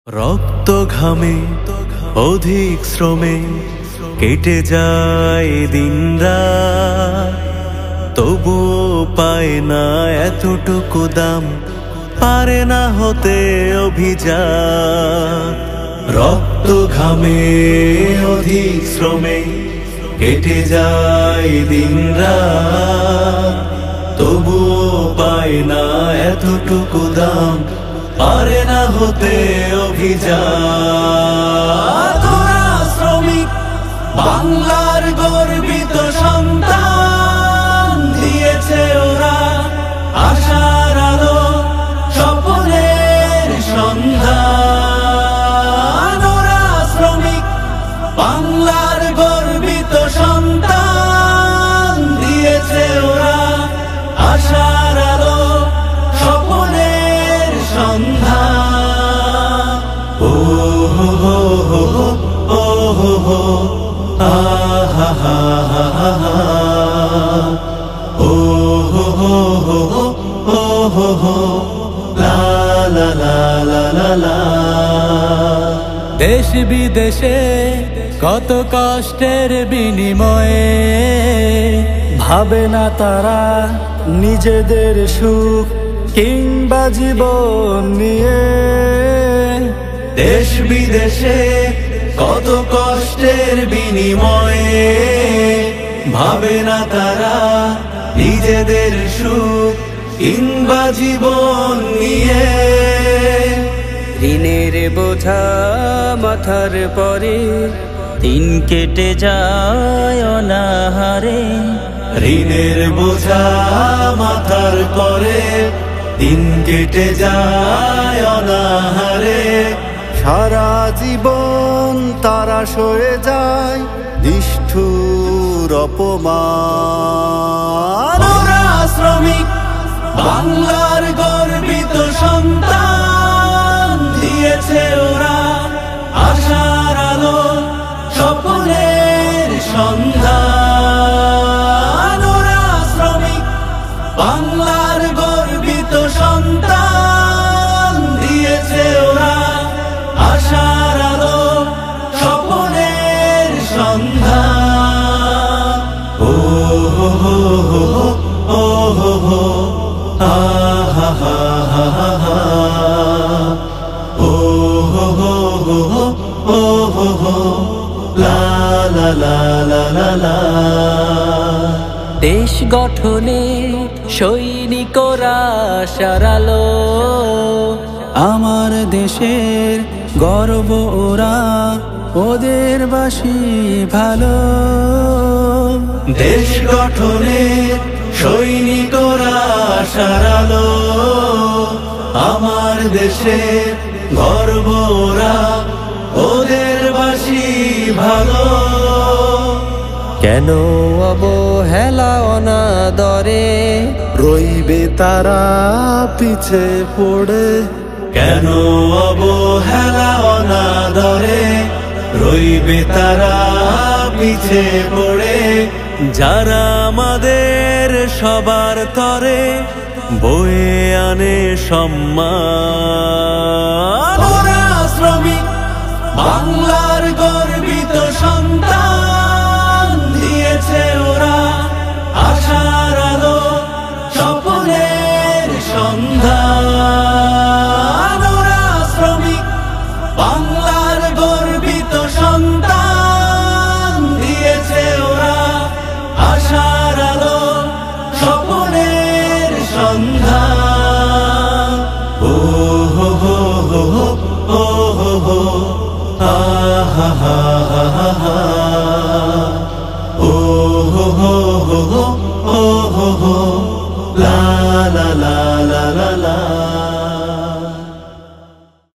রক্ত ঘামে অধিক শ্রমে কেটে যায় দিনরাত, তবুও পায় না এতটুকু দাম, পারে না হতে অভিজাত। রক্ত ঘামে অধিক শ্রমে কেটে যায় দিনরাত, তবুও পায় না এতটুকু দাম, পারে না হতে অভিজাত। ওরা শ্রমিক বাংলার গর্বিত সন্তান, দিয়েছে ওরা আশার আলো স্বপ্নের সন্ধান। ওরা শ্রমিক বাংলার গর্বিত সন্তান, দিয়েছে ওরা আশার আলো স্বপ্নের সন্ধান। ও হো হো হো ও হো হো আহা হা হা হা, ও হো হো হো ও হো হো লা লা লা লা লা লা। দেশ বিদেশে কত কষ্টের বিনিময়ে ভাবে না তারা নিজেদের সুখ কিংবা জীবন নিয়ে। দেশ বিদেশে কত কষ্টের বিনিময়ে ভাবে না তারা নিজেদের সুখ কিংবা জীবন নিয়ে। ঋণের বোঝা মাথার পরে দিন কেটে যায় অনাহারে। ঋণের বোঝা মাথার পরে দিন কেটে যায় অনাহারে। সারা জীবন তারা সয়ে যায় নিষ্ঠুর অপমান। ওরা শ্রমিক বাংলার গর্বিত সন্তান, দিয়েছে ওরা আশার আলো স্বপ্নের সন্ধান। ওরা শ্রমিক বাংলার গর্বিত সন্তান, দিয়েছে ওরা আশার আলো স্বপ্নের সন্ধান। ও হো হো হো ও হো হো আহা হা হা হা, ও হো হো হো ও হো হো লা লা লা লা লা লা। দেশ গঠনে সৈনিকরা সারালো, আমার দেশের গর্ব ওরা, ওদের বাসি ভালো। দেশ গঠনে সৈনিকরা সারালো, আমার দেশের গর্ব ওরা, ওদের বাসি ভালো। কেন অবহেলা অনাদরে রইবে তারা পিছে পড়ে। কেন অবহেলা অনাদরে রইবে তারা পিছে পড়ে। যারা আমাদের সবার তরে বয়ে আনে সম্মান। ওরা শ্রমিক বাংলার গর্বিত সন্তান, দিয়েছে ওরা আশার আলো স্বপ্নের সন্ধান। ওরা শ্রমিক বাংলার গর্বিত সন্তান, দিয়েছে ওরা আশার আলো স্বপ্নের সন্ধান। ও হো হো হো ও হো হো আহা হা